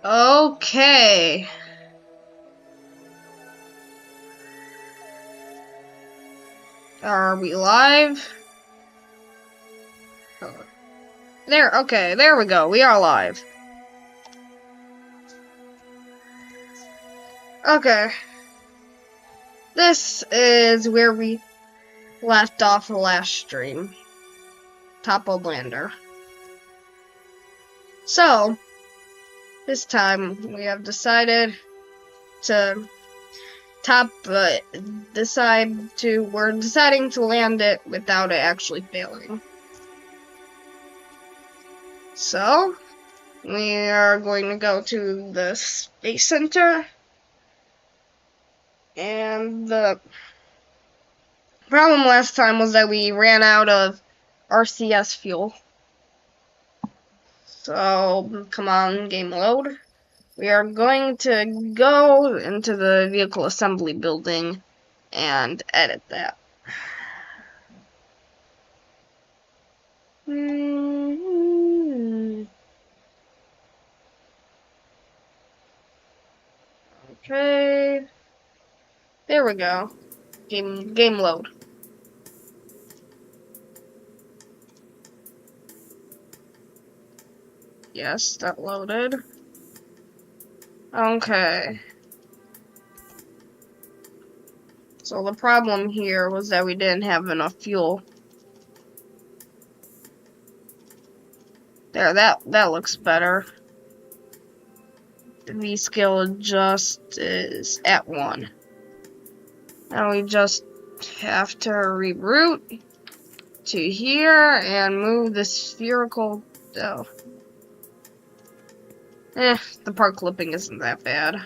Okay. Are we live? Oh. There, okay, there we go. We are live. Okay. This is where we left off the last stream. Toppled Lander. So, this time we have decided to we're deciding to land it without it actually failing. So, we are going to go to the Space Center, and the problem last time was that we ran out of RSS fuel. So, come on, game load. We are going to go into the vehicle assembly building and edit that. Okay. There we go. Game load. Yes, that loaded. Okay. So the problem here was that we didn't have enough fuel. There, that looks better. The V-scale just is at 1. Now we just have to reroute to here and move the spherical. Oh. The part clipping isn't that bad.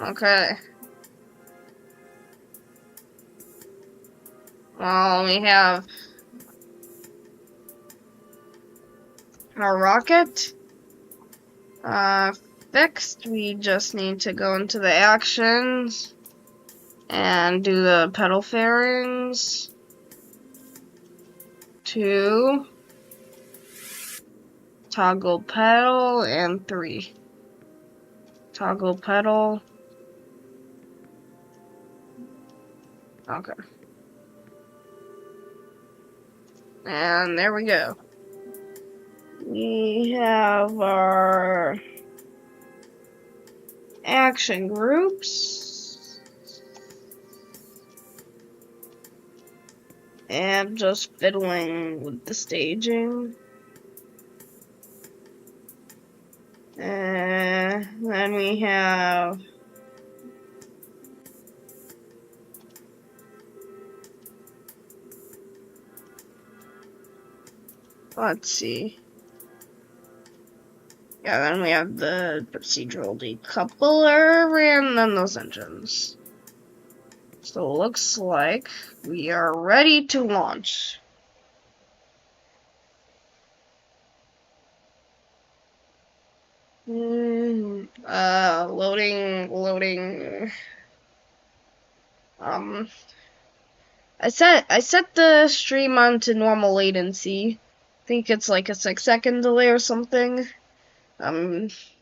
Okay. Well, we have our rocket fixed. We just need to go into the actions and do the pedal fairings. 2. Toggle pedal, and 3. Toggle pedal. Okay. And there we go. We have our action groups. And just fiddling with the staging. And then we have let's see. Yeah, then we have the procedural decoupler and then those engines. So it looks like we are ready to launch. Loading. I set the stream on to normal latency. I think it's like a 6-second delay or something.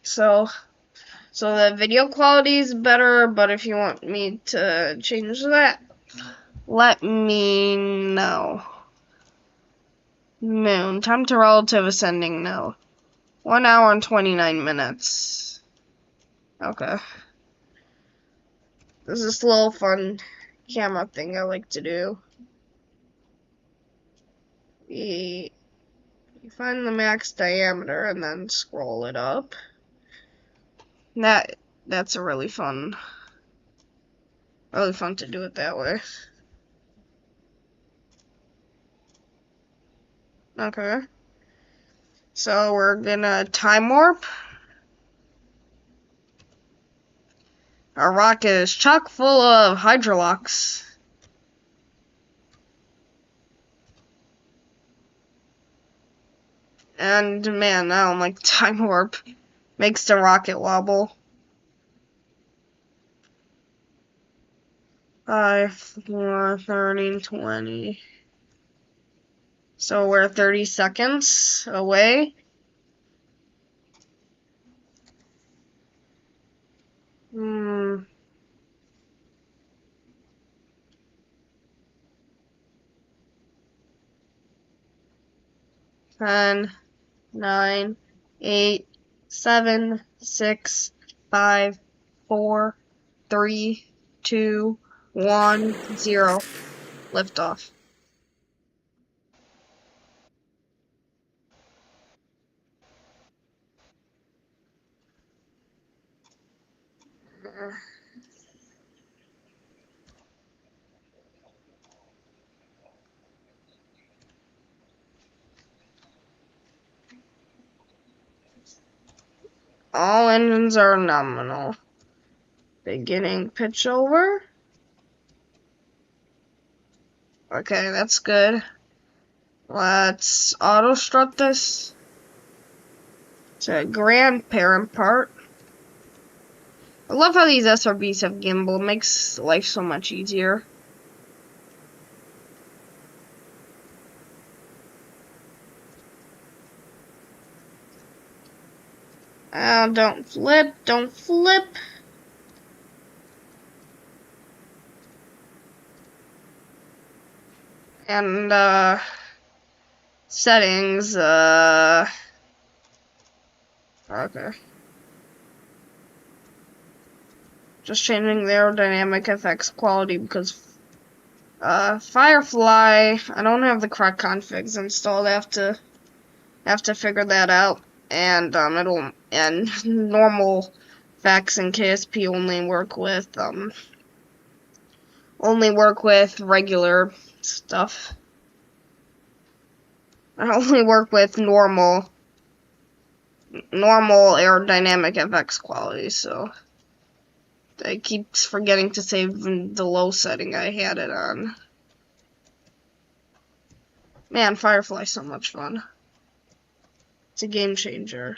So the video quality is better, but if you want me to change that, let me know. Moon, time to relative ascending, no. 1 hour and 29 minutes. Okay. This is a little fun camera thing I like to do. You find the max diameter and then scroll it up. That's a really fun to do it that way. Okay. So we're gonna time warp. Our rocket is chock full of hydrolocks. And man, I don't like time warp. Makes the rocket wobble. 5, 4, 30, 20. So we're 30 seconds away. Hmm. 10, 9, 8, 7, 6, 5, 4, 3, 2, 1, 0. Liftoff. All engines are nominal. Beginning pitch over. Okay, that's good. Let's auto strut this to grandparent part. I love how these SRBs have gimbal. It makes life so much easier. Don't flip, don't flip. And, settings, okay. Just changing the aerodynamic effects quality because, Firefly, I don't have the correct configs installed. I have to figure that out. And, and normal FACS and KSP only work with regular stuff. I only work with normal aerodynamic FX quality, so I keep forgetting to save the low setting I had it on. Man, Firefly's so much fun. It's a game changer.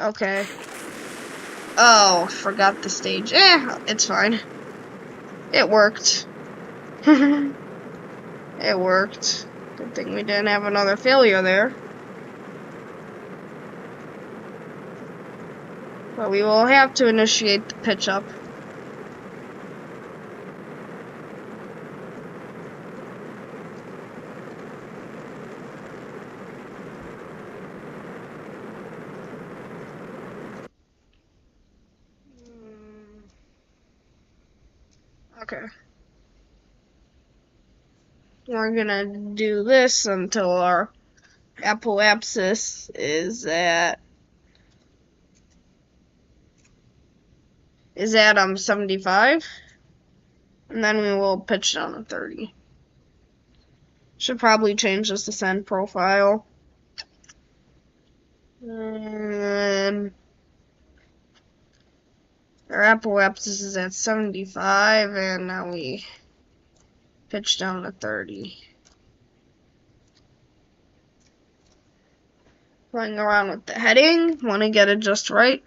Okay. Oh, forgot the stage. It's fine. It worked. It worked. Good thing we didn't have another failure there. But we will have to initiate the pitch up. Okay. We're gonna do this until our apoapsis is at 75, and then we will pitch down to 30. Should probably change this ascend profile. And our apoapsis is at 75, and now we pitch down to 30. Playing around with the heading, want to get it just right.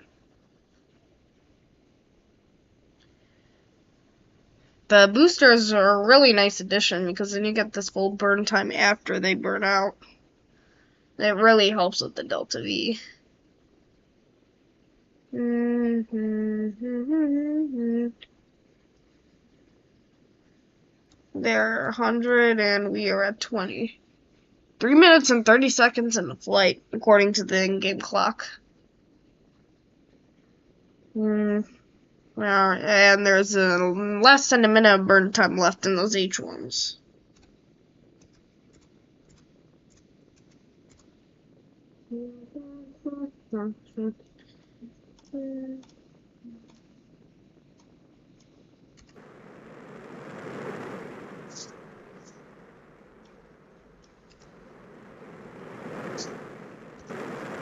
The boosters are a really nice addition because then you get this full burn time after they burn out. It really helps with the Delta V. They're 100 and we are at 20. 3 minutes and 30 seconds in the flight, according to the in-game clock. And there's less than a minute of burn time left in those H1s.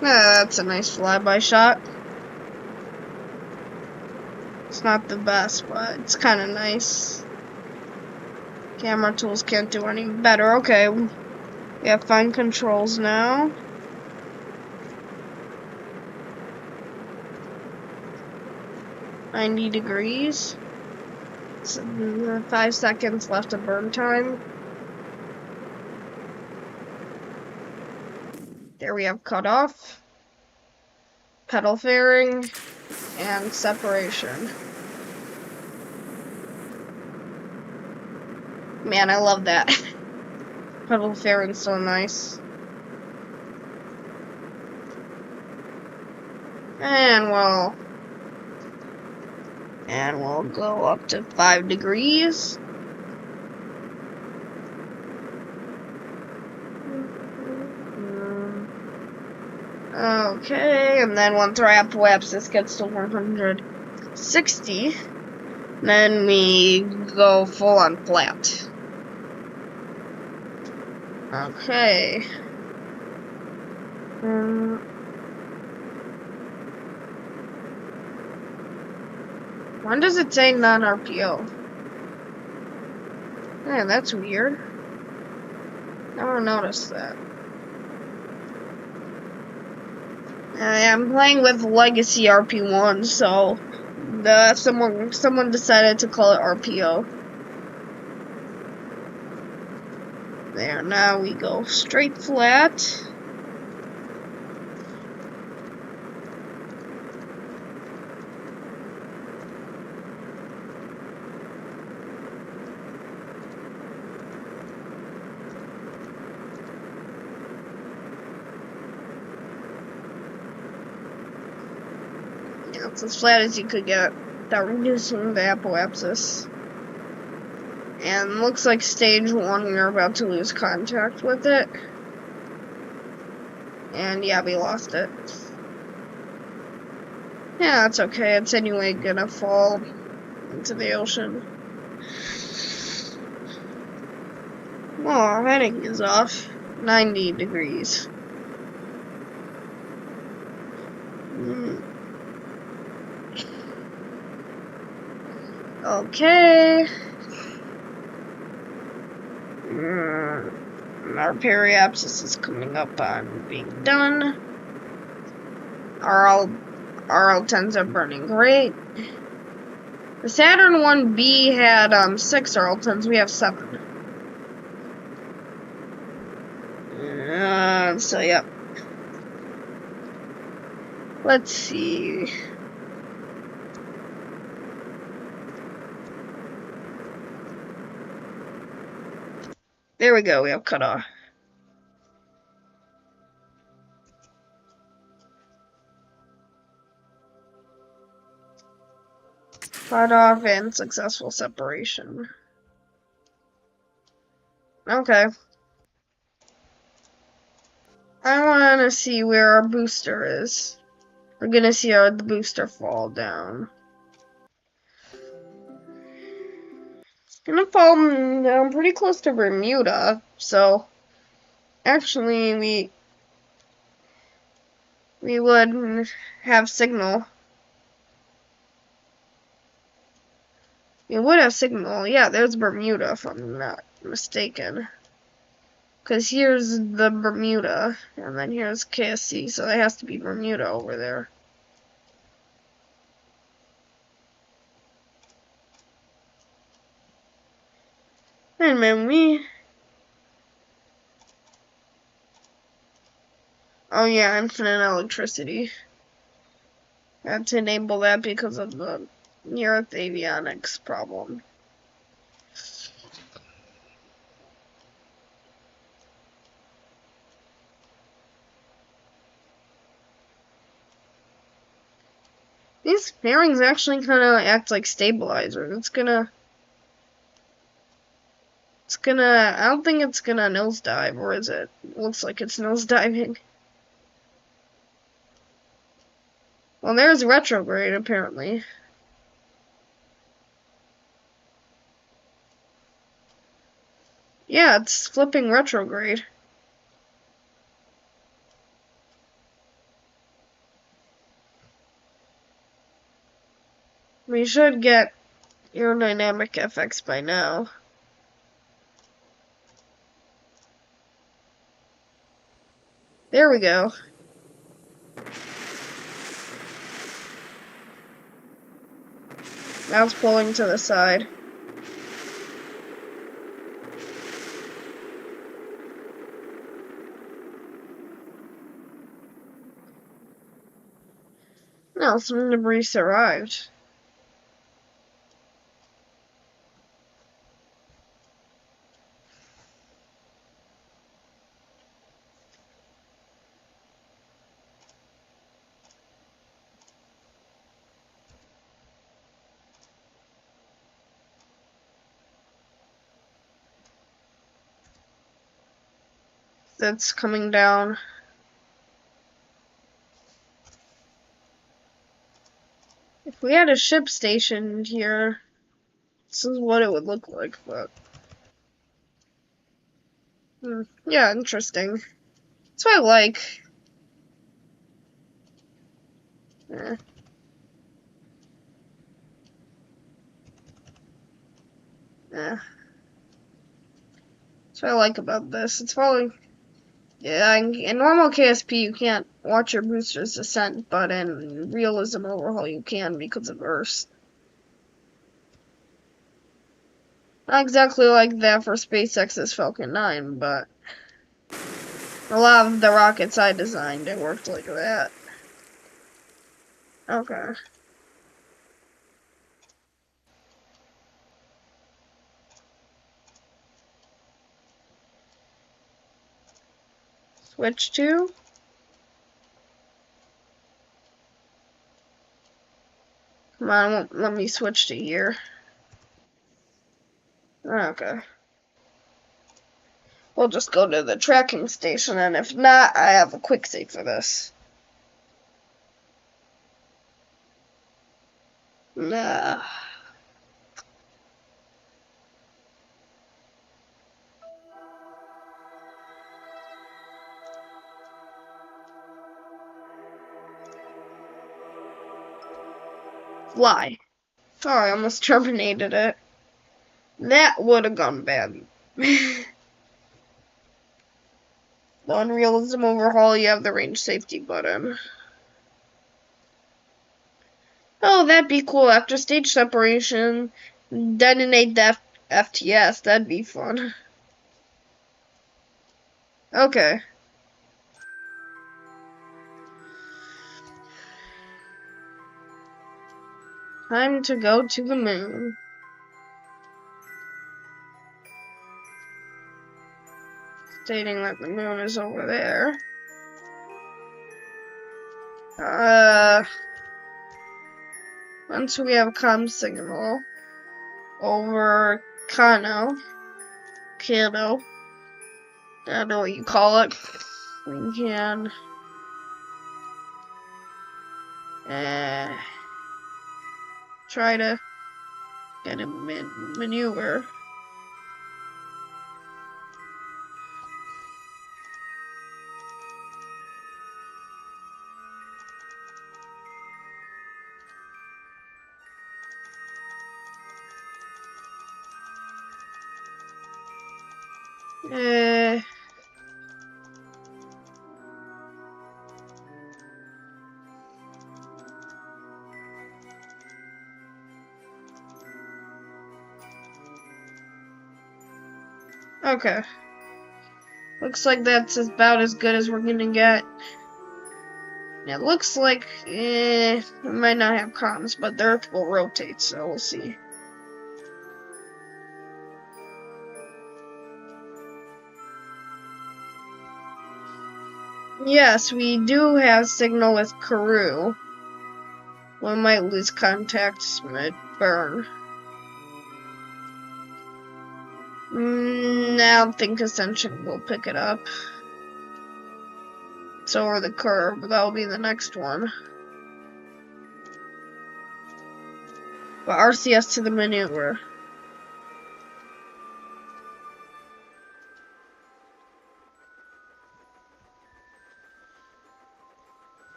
That's a nice flyby shot. It's not the best, but it's kind of nice. Camera tools can't do any better. Okay, we have fine controls now. $90 degrees. So 5 seconds left of burn time. There we have cutoff. pedal fairing, and separation. Man, I love that. Pedal fairing's so nice. And we'll go up to 5 degrees. Okay, and then once our apoapsis gets to 160, then we go full on flat. Okay. When does it say non-RPO? Yeah, that's weird. Never noticed that. I'm playing with Legacy RP1, so someone decided to call it RPO. There, now we go straight flat. Yeah, it's as flat as you could get without reducing the apoapsis. And looks like stage 1, we're about to lose contact with it. And yeah, we lost it. Yeah, that's okay. It's anyway gonna fall into the ocean. Oh, our heading is off. 90 degrees. Okay. Our periapsis is coming up on being done. Our L10s are burning great. The Saturn 1B had 6 RL10s. We have 7. So yep. Let's see. There we go. We have cutoff. Cutoff and successful separation. Okay. I want to see where our booster is. We're gonna see the booster fall down. It's gonna fall down pretty close to Bermuda, so actually we would have signal. We would have signal. Yeah, there's Bermuda, if I'm not mistaken. Because here's the Bermuda, and then here's KSC, so there has to be Bermuda over there. And then oh yeah, infinite electricity. I had to enable that because of the near-Earth avionics problem. These fairings actually kind of act like stabilizers. It's gonna, I don't think it's gonna nosedive, or is it? It looks like it's nosediving. Well, there's retrograde, apparently. Yeah, it's flipping retrograde. We should get aerodynamic FX by now. There we go. Now it's pulling to the side. No, some debris arrived. That's coming down. If we had a ship stationed here, this is what it would look like, but... yeah, interesting. That's what I like. Yeah. Yeah. That's what I like about this. It's probably... yeah, in normal KSP you can't watch your booster's descent, but in Realism Overhaul you can because of Earth. Not exactly like that for SpaceX's Falcon 9, but a lot of the rockets I designed, it worked like that. Okay. Switch to? Come on, let me switch to here. Okay. We'll just go to the tracking station, and if not, I have a quick save for this. Nah. Fly. Sorry, I almost terminated it. That would have gone bad. On Realism Overhaul, you have the range safety button. Oh, that'd be cool. After stage separation, detonate the FTS. That'd be fun. Okay. Time to go to the moon. Stating that the moon is over there. Once we have a comm signal over Kano, I don't know what you call it, we can try to get a maneuver. Okay. Looks like that's about as good as we're gonna get. It looks like we might not have comms, but the Earth will rotate, so we'll see. Yes, we do have signal with Karoo. We might lose contact mid-burn. I don't think Ascension will pick it up. It's over the curve, but that'll be the next one. But RCS to the maneuver.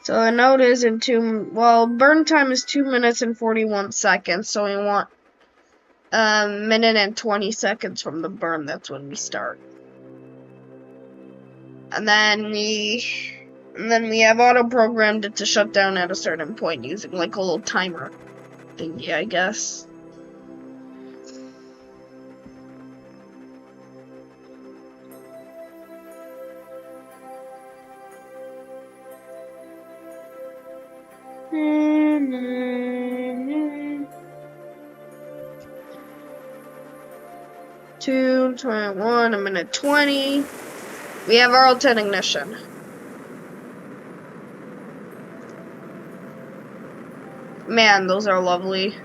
So the note is burn time is 2 minutes and 41 seconds, so we want a minute and 20 seconds from the burn. That's when we start. And then we have auto-programmed it to shut down at a certain point using like a little timer thingy, I guess. $2:21, a minute 20. We have our alt-10 ignition. Man, those are lovely.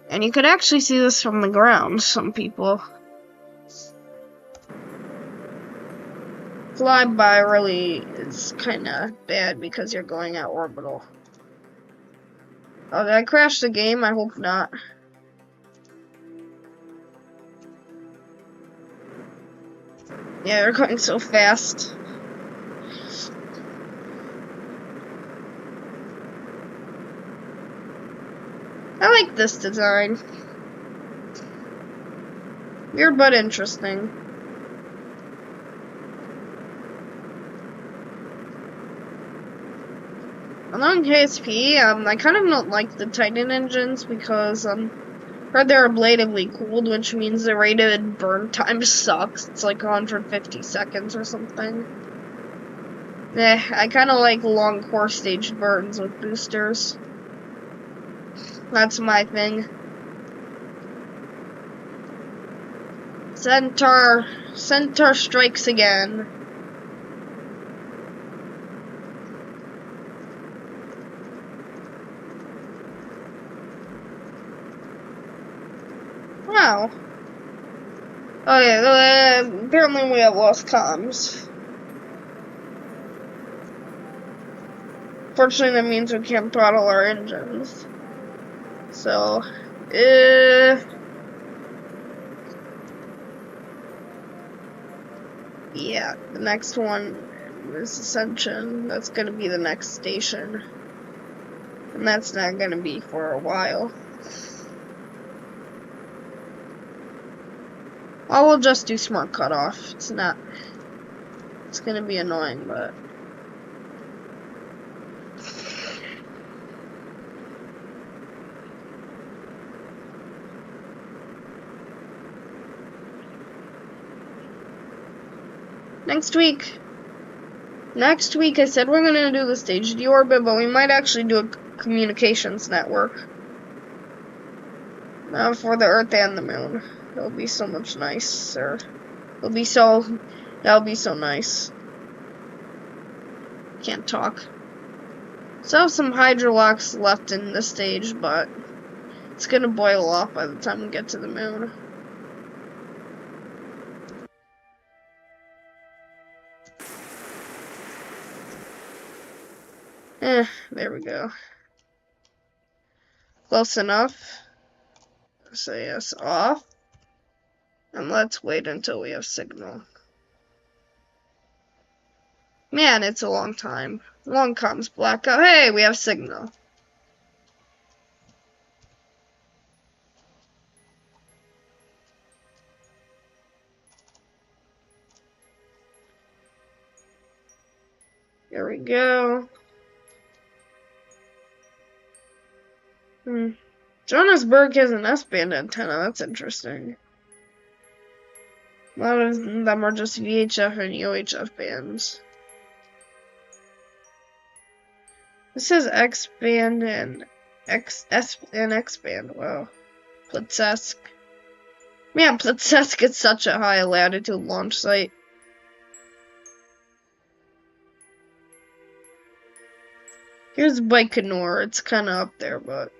And you could actually see this from the ground, some people. Flyby really is kinda bad because you're going at orbital. Oh, did I crash the game? I hope not. Yeah, they're going so fast. I like this design. Weird but interesting. Along KSP, I kind of don't like the Titan engines because heard they're ablatively cooled, which means the rated burn time sucks. It's like 150 seconds or something. I kind of like long core stage burns with boosters. That's my thing. Centaur strikes again. Wow. Oh yeah, apparently we have lost comms. Fortunately, that means we can't throttle our engines. So, yeah, the next one is Ascension. That's gonna be the next station. And that's not gonna be for a while. I will just do smart cutoff. It's gonna be annoying, but. Next week I said we're gonna do the stage deorbit, but we might actually do a communications network. For the Earth and the Moon. It'll be so much nicer. That'll be so nice. Can't talk. Still have some hydrolocks left in the stage, but it's gonna boil off by the time we get to the moon. There we go. Close enough. Say yes off. And let's wait until we have signal. Man, it's a long time. Long comes blackout. Hey, we have signal. Here we go. Johannesburg has an S-band antenna. That's interesting. A lot of them are just VHF and UHF bands. This says X-band and X-band. Wow. Plitsesk. Man, Plitsesk is such a high latitude launch site. Here's Baikonur. It's kind of up there, but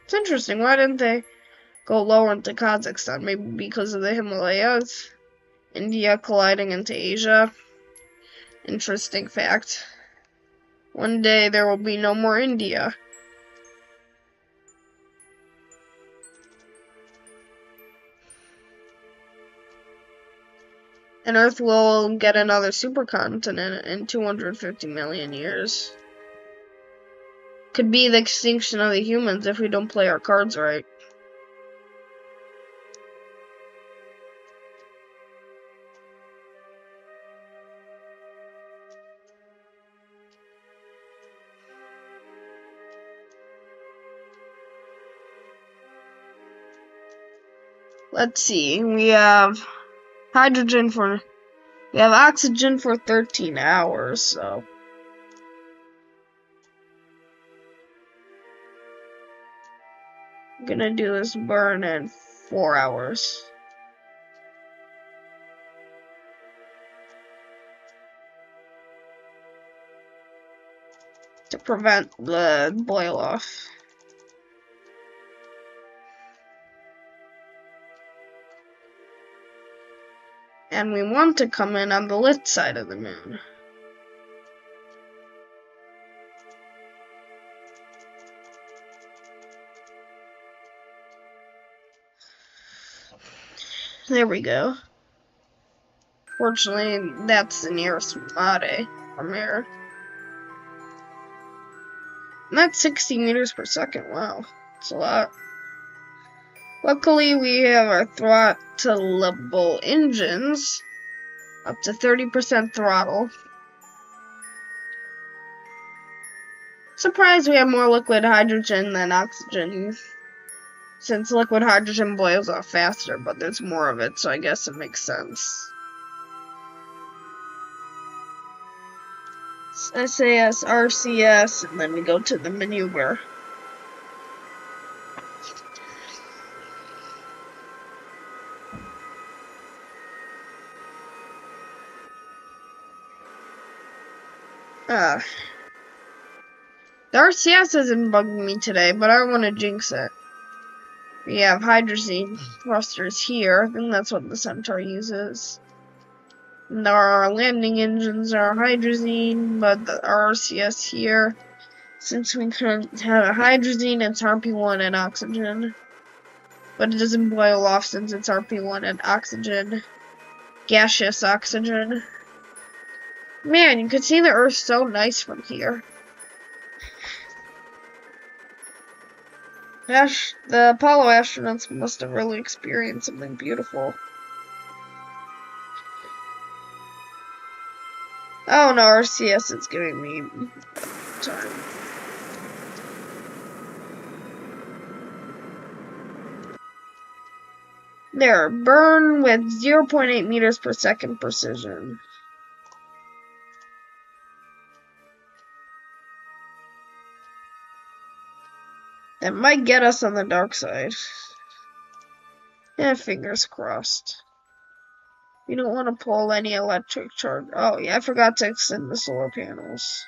it's interesting. Why didn't they go lower into Kazakhstan? Maybe because of the Himalayas? India colliding into Asia. Interesting fact. One day there will be no more India. And Earth will get another supercontinent in 250 million years. Could be the extinction of the humans if we don't play our cards right. Let's see, we have hydrogen for We have oxygen for 13 hours, so. I'm gonna do this burn in 4 hours. To prevent the boil off. And we want to come in on the lit side of the moon. There we go. Fortunately, that's the nearest Mare from here. And that's 60 meters per second. Wow, that's a lot. Luckily, we have our throttleable engines up to 30% throttle. Surprised we have more liquid hydrogen than oxygen, since liquid hydrogen boils off faster, but there's more of it, so I guess it makes sense. SAS, RCS, and then we go to the maneuver. The RCS isn't bugging me today, but I don't want to jinx it. We have hydrazine thrusters here. I think that's what the Centaur uses. And our landing engines are hydrazine, but the RCS here, since we couldn't have a hydrazine, it's RP1 and oxygen. But it doesn't boil off since it's RP1 and oxygen. Gaseous oxygen. Man, you can see the Earth so nice from here. The Apollo astronauts must have really experienced something beautiful. Oh no, RCS is giving me time. There, burn with 0.8 meters per second precision. That might get us on the dark side. Yeah, fingers crossed. We don't want to pull any electric charge. Oh yeah, I forgot to extend the solar panels.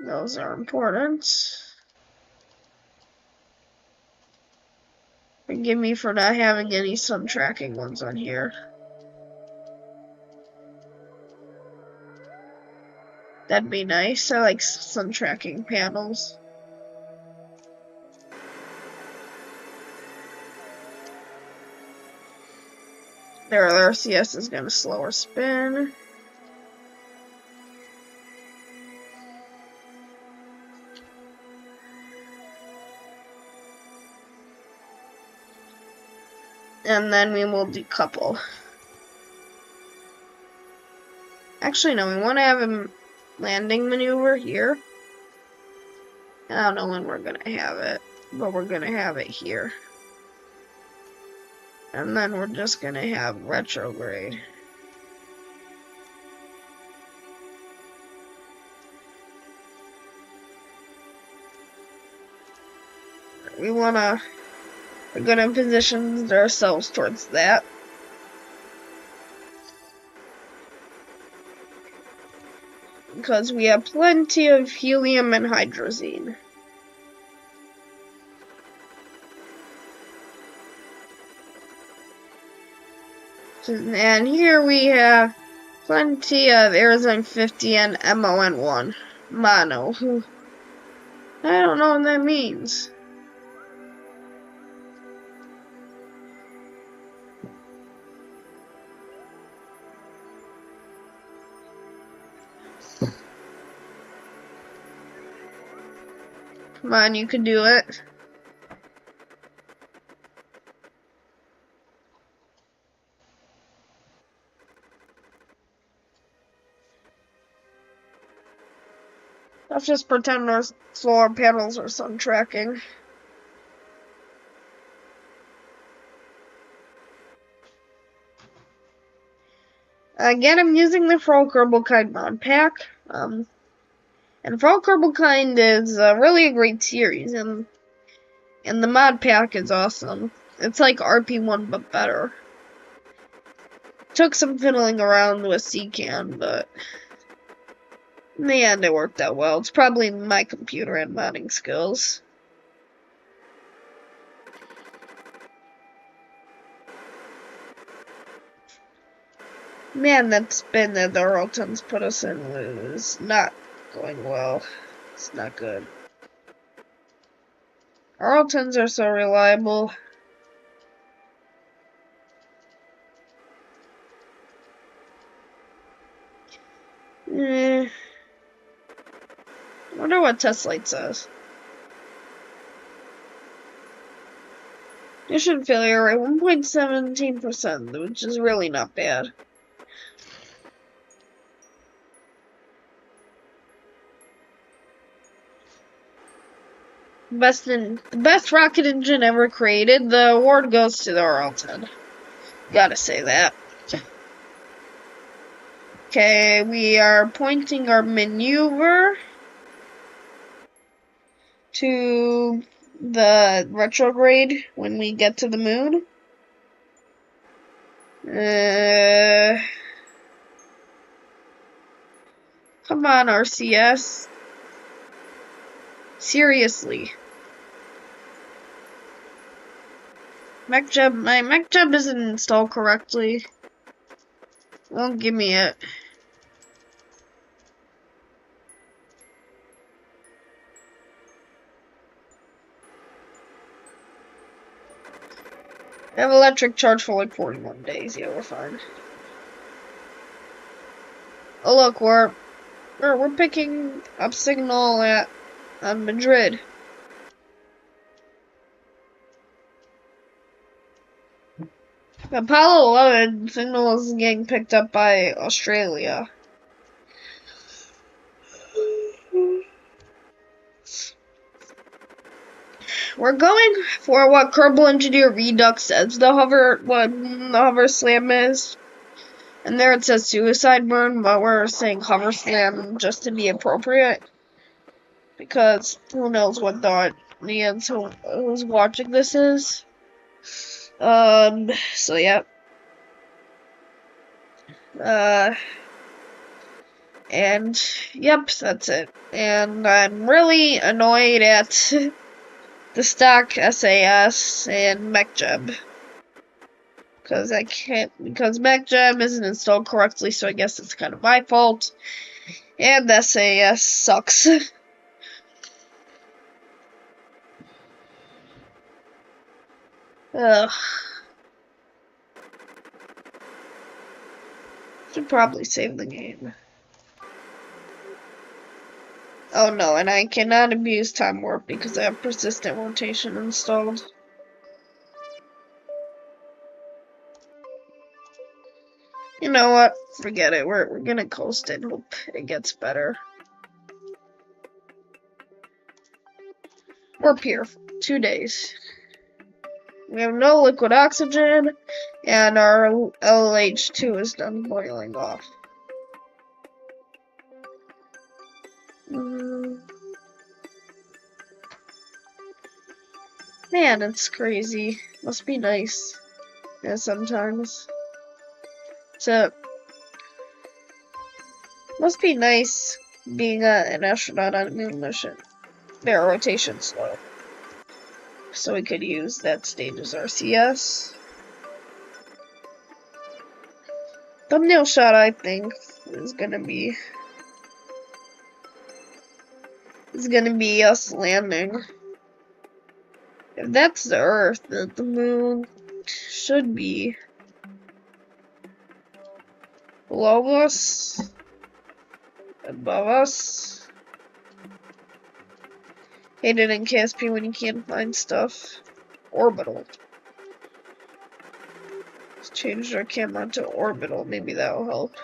Those are important. Forgive me for not having any sun tracking ones on here. That'd be nice. I like sun tracking panels. There, RCS is gonna slow our spin. And then we will decouple. Actually, no, we want to have a landing maneuver here. I don't know when we're gonna have it, but we're gonna have it here. And then we're just gonna have retrograde. We're gonna position ourselves towards that. Because we have plenty of helium and hydrazine. And here we have plenty of Arizona 50 and MON1. Mono. I don't know what that means. Come on, you can do it. Let's just pretend our solar panels are sun tracking. Again, I'm using the Frog Kind mod pack. And Frog Kind is really a great series, and the mod pack is awesome. It's like RP1 but better. Took some fiddling around with CCAN, but in the end it worked out well. It's probably my computer and modding skills. Man, that spin that the Arltons put us in is not going well. It's not good. Arltons are so reliable. I wonder what test light says. Mission failure rate 1.17%, which is really not bad. The best rocket engine ever created. The award goes to the Arlton. Gotta say that. Okay, we are pointing our maneuver to the retrograde when we get to the moon. Come on, RCS. Seriously. My MechJeb isn't installed correctly. Won't give me it. I have electric charge for like 41 days. Yeah, we're fine. Oh look, we're picking up signal at Madrid. Apollo 11 signal is getting picked up by Australia. We're going for what Kerbal Engineer Redux says what the hover slam is. And there it says suicide burn, but we're saying hover slam just to be appropriate. Because who knows what the audience who's watching this is. So yeah. And yep, that's it. And I'm really annoyed at the stock SAS and MechJeb. Because MechJeb isn't installed correctly, so I guess it's kind of my fault. And SAS sucks. Ugh. Should probably save the game. Oh no, and I cannot abuse time warp because I have persistent rotation installed. You know what? Forget it. We're gonna coast and hope it gets better. We're here for 2 days. We have no liquid oxygen, and our LH2 is done boiling off. Man, it's crazy. Must be nice. Yeah, sometimes. So, must be nice being an astronaut on a moon mission. Their rotation's slow. So we could use that stage as RCS. Thumbnail shot, I think, is gonna be us landing. If that's the Earth, then the moon should be below us, above us. Hate it in KSP when you can't find stuff. Orbital. Let's change our camera to orbital, maybe that'll help.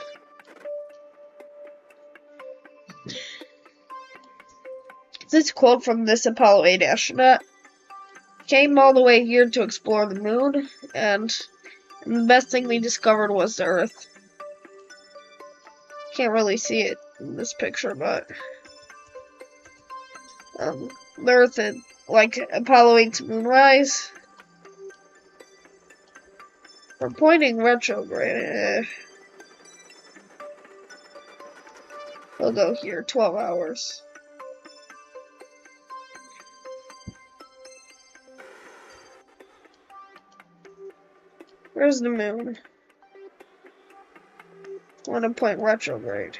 This quote from this Apollo 8 astronaut: "Came all the way here to explore the moon, and the best thing we discovered was the Earth." Can't really see it in this picture, but the Earth is like Apollo 8 to moonrise. We're pointing retrograde. We'll go here, 12 hours. Where's the moon? I want to point retrograde.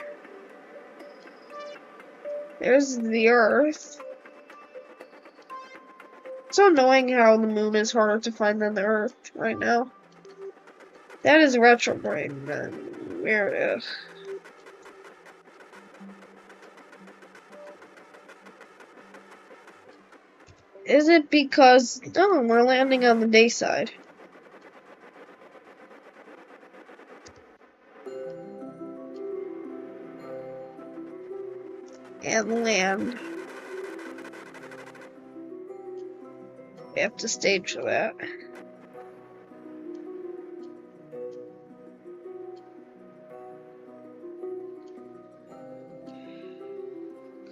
There's the Earth. It's so annoying how the moon is harder to find than the Earth right now. That is retrograde, then. Where it is. Is it because... No, we're landing on the day side. And land. We have to stage for that.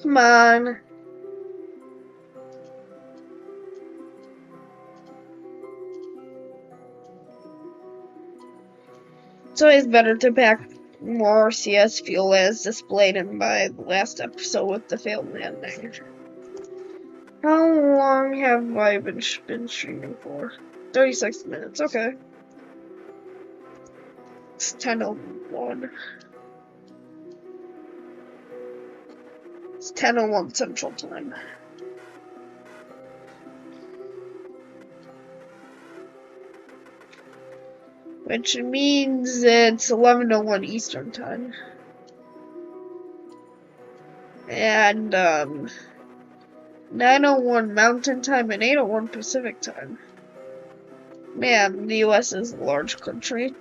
Come on. It's always better to pack more CS fuel as displayed in my last episode with the failed landing. How long have I been streaming for? 36 minutes, okay. It's 10:01. It's 10:01 Central Time. Which means it's 11:01 Eastern Time. And, 9:01 Mountain Time and 8:01 Pacific Time. Man, the US is a large country.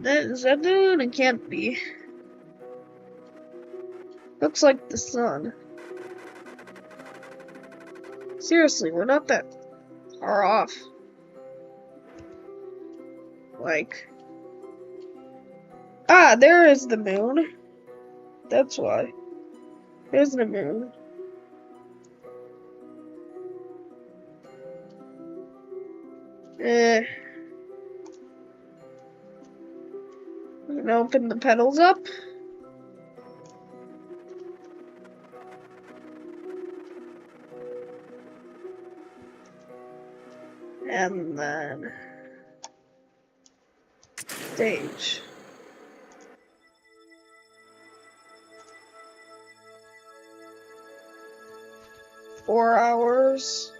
Is that the moon? It can't be. Looks like the sun. Seriously, we're not that far off. Like... Ah, there is the moon. That's why. There's the moon. I'm gonna open the petals up. And then... stage. Four hours.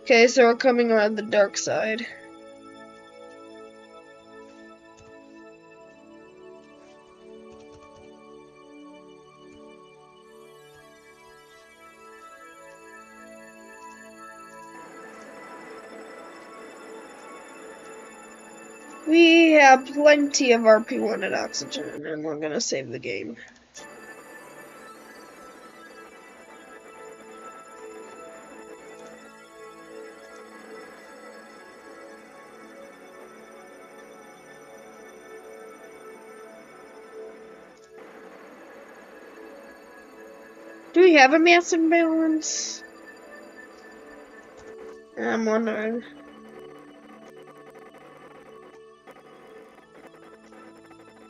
Okay, so we're coming around the dark side. We have plenty of RP1 and oxygen, and we're gonna save the game. Do we have a mass imbalance? I'm wondering.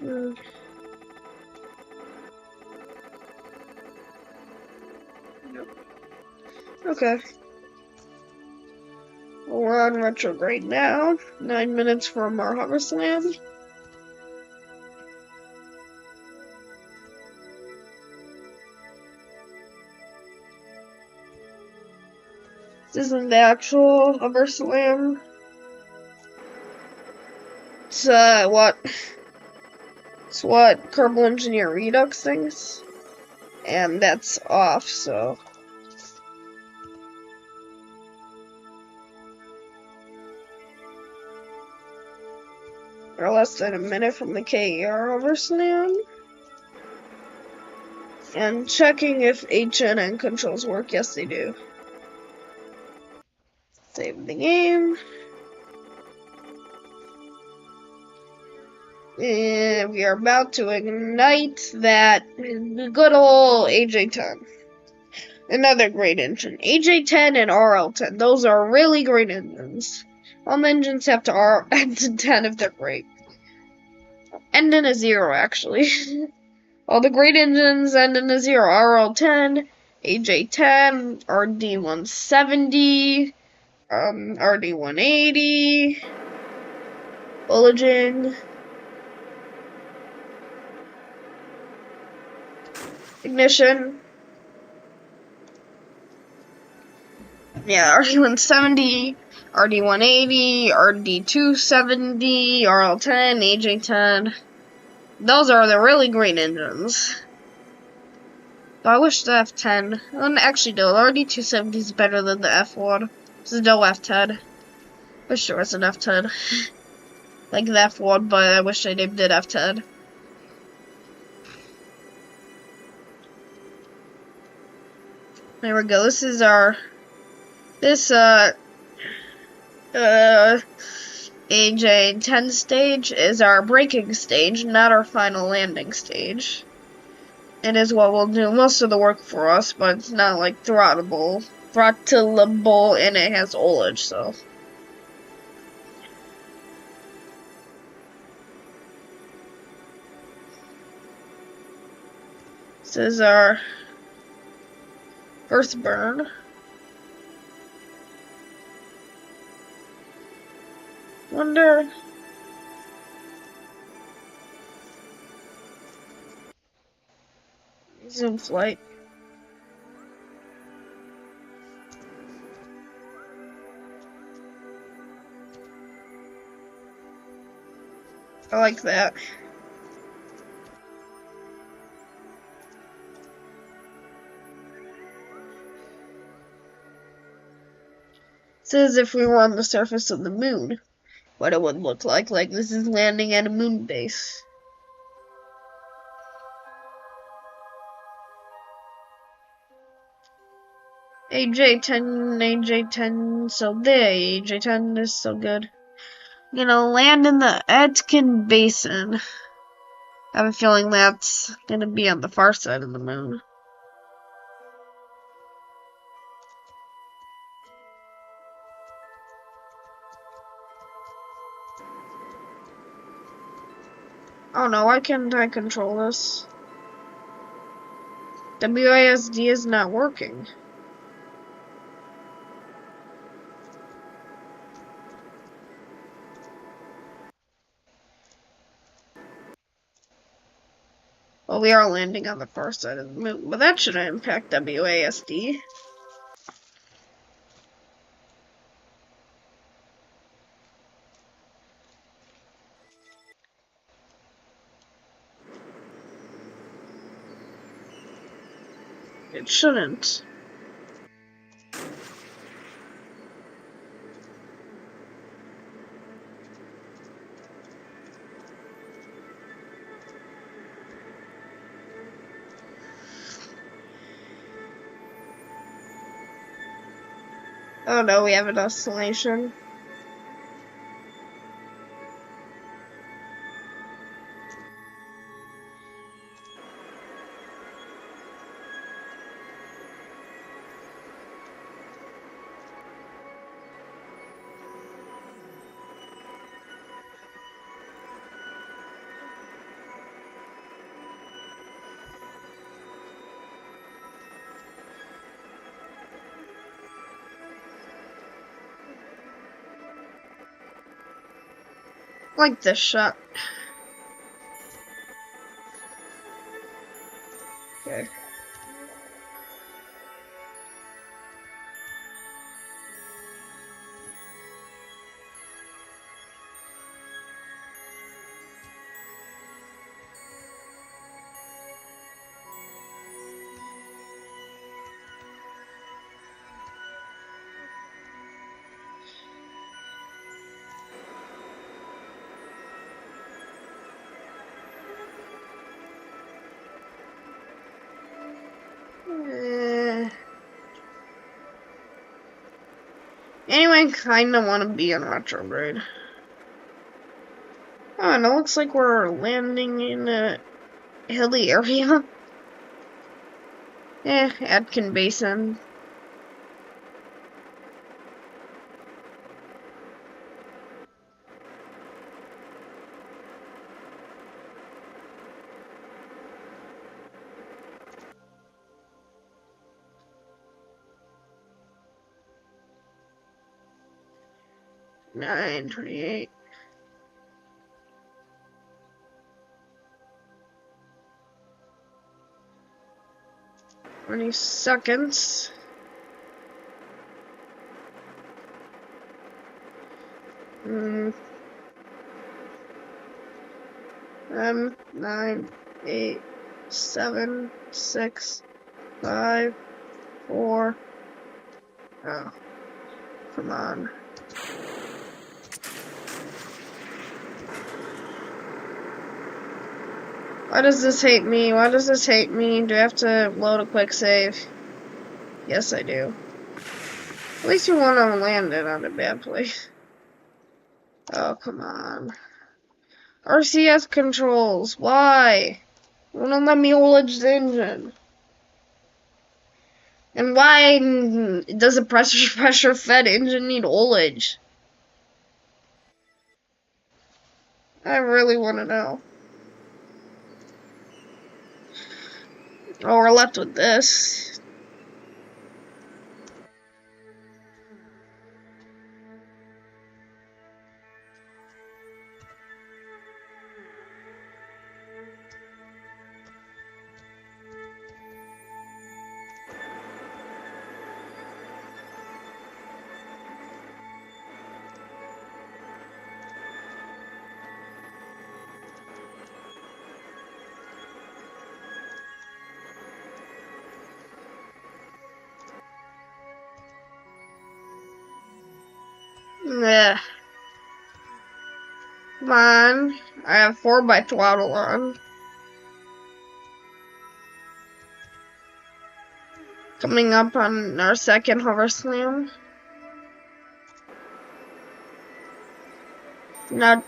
Nope. Okay. Well, we're on retrograde now. 9 minutes from our harvest land. This isn't the actual hover slam. it's what Kerbal Engineer Redux thinks, and that's off. So we're less than a minute from the KER overslam. And checking if HNN controls work. Yes, they do. Save the game. And we are about to ignite that good old AJ10. Another great engine. AJ10 and RL10. Those are really great engines. All engines have to end in 10 if they're great. End in a 0, actually. All the great engines end in a 0. RL10, AJ10, RD170, RD180, Bulging, Ignition. Yeah, RD170, RD180, RD270, RL10, AJ10. Those are the really great engines. But I wish the F10. Actually, no, the RD270 is better than the F1. There's no F10. Wish there was an F10. Like the F1, but I wish I named it F10. There we go. This is our AJ10 stage is our braking stage, not our final landing stage. It is what will do most of the work for us, but it's not like throttleable, and it has ullage, so. This is our first burn. Wonder. Zoom flight. I like that. This is if we were on the surface of the moon. What it would look like this is landing at a moon base. AJ10, so there, AJ10 is so good. I'm gonna land in the Etkin Basin. I have a feeling that's gonna be on the far side of the moon. Oh no, why can't I control this? WASD is not working. Well, we are landing on the far side of the moon, but that shouldn't impact WASD. It shouldn't. Oh no, we have an oscillation. Like this shot. Okay. Anyway, kinda wanna be in retrograde. Oh, and it looks like we're landing in a hilly area. Atkin Basin. Nine 28. 20 seconds. Mm. 9, 8, 7, 6, 5, 4. Oh, come on. Why does this hate me? Why does this hate me? Do I have to load a quick save? Yes, I do. At least you want to land it on a bad place. Oh, come on. RCS controls. Why? You wanna let me ullage the engine? And why does a pressure fed engine need ullage? I really want to know. Oh, we're left with this. Yeah. Come on. I have 4 by throttle on. Coming up on our second hover slam. Now,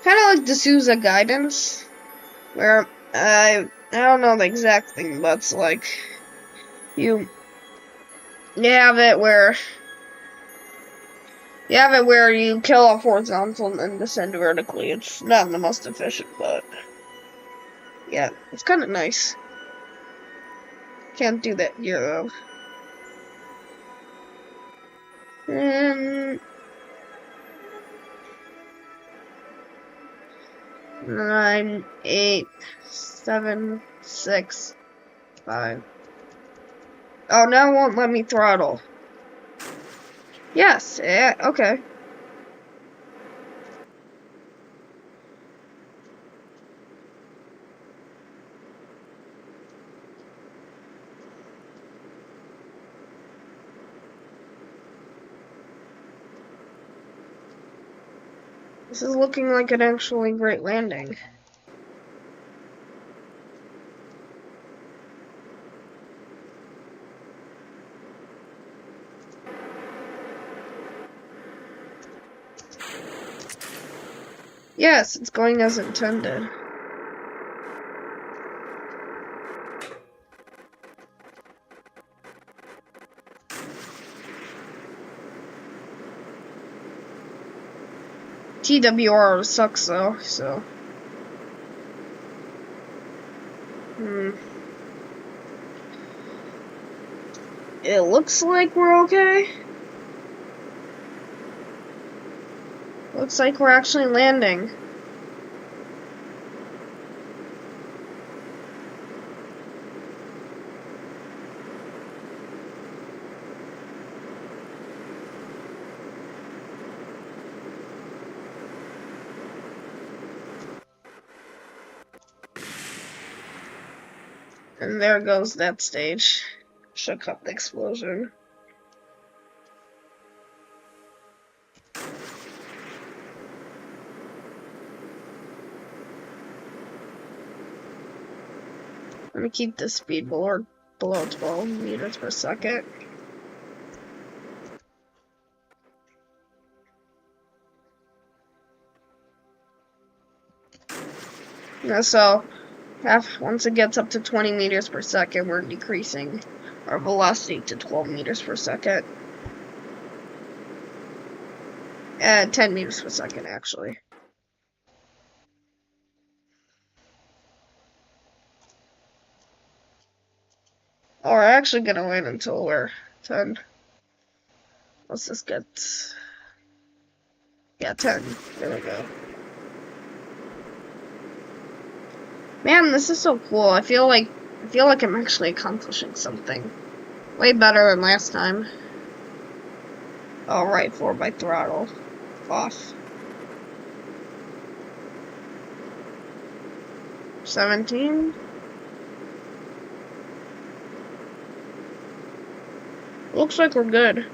kind of like the Sousa guidance, where I don't know the exact thing, but it's like you have it where you kill off horizontal and descend vertically. It's not the most efficient, but yeah, it's kind of nice. Can't do that here though. And 9, 8, 7, 6, 5. Oh, now it won't let me throttle. Yes, yeah, okay. This is looking like an actually great landing. Yes, it's going as intended. TWR sucks though, so. It looks like we're okay. Looks like we're actually landing. And there goes that stage. Shook up the explosion. Let me keep the speed below 12 meters per second. So once it gets up to 20 meters per second, we're decreasing our velocity to 12 meters per second. 10 meters per second, actually. Oh, we're actually gonna wait until we're 10. Let's just get... Yeah, 10. There we go. Man, this is so cool. I feel like I'm actually accomplishing something. Way better than last time. Alright, 4 by throttle. Off. 17. Looks like we're good.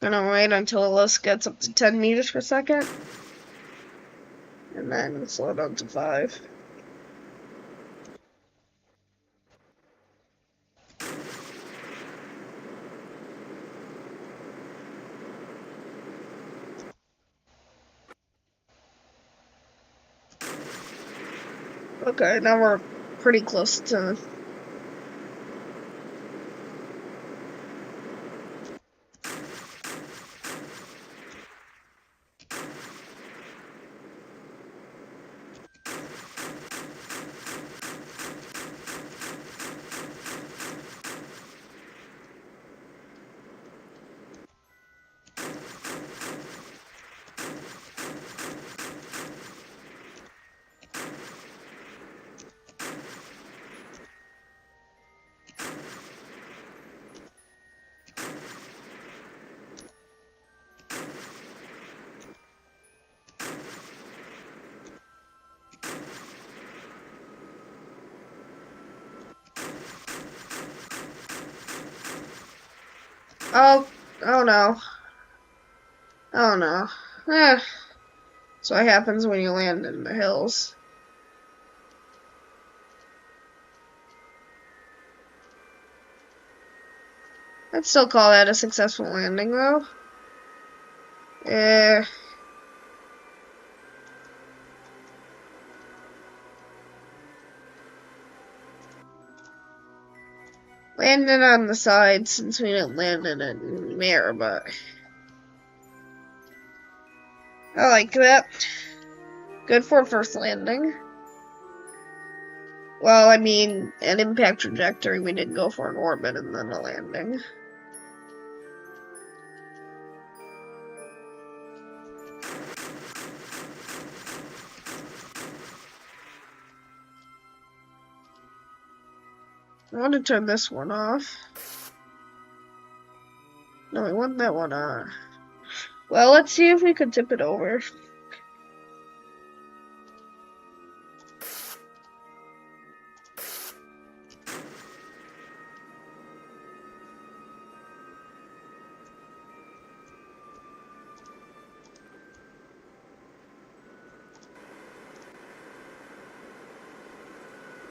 Gonna wait until this gets up to 10 meters per second. And then slow down to 5. Okay, now we're pretty close to... Oh no. Oh no. That's what happens when you land in the hills. I'd still call that a successful landing, though. Landed on the side since we didn't land in a mirror, but I like that. Good for first landing. Well, I mean, an impact trajectory, we didn't go for an orbit and then a landing. I want to turn this one off. No, I want that one on. Well, let's see if we could tip it over.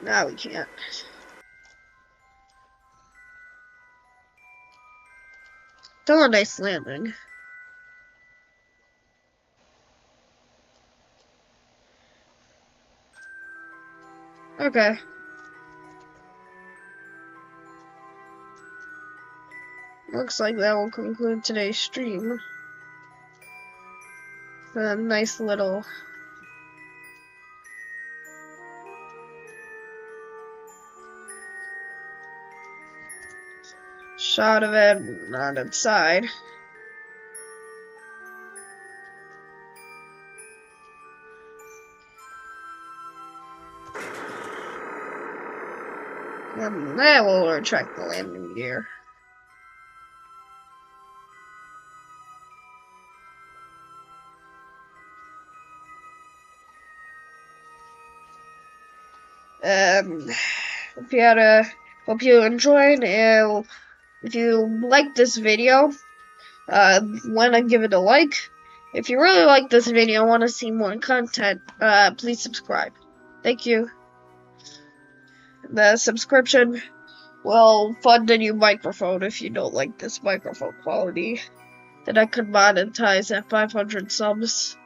No, we can't. Still a nice landing. Okay. Looks like that will conclude today's stream. A nice little shot of it on its side. And that will retract the landing gear. Hope you enjoyed, and if you liked this video, wanna give it a like. If you really like this video and want to see more content, please subscribe. Thank you. The subscription Well, fund a new microphone if you don't like this microphone quality. Then I could monetize at 500 subs.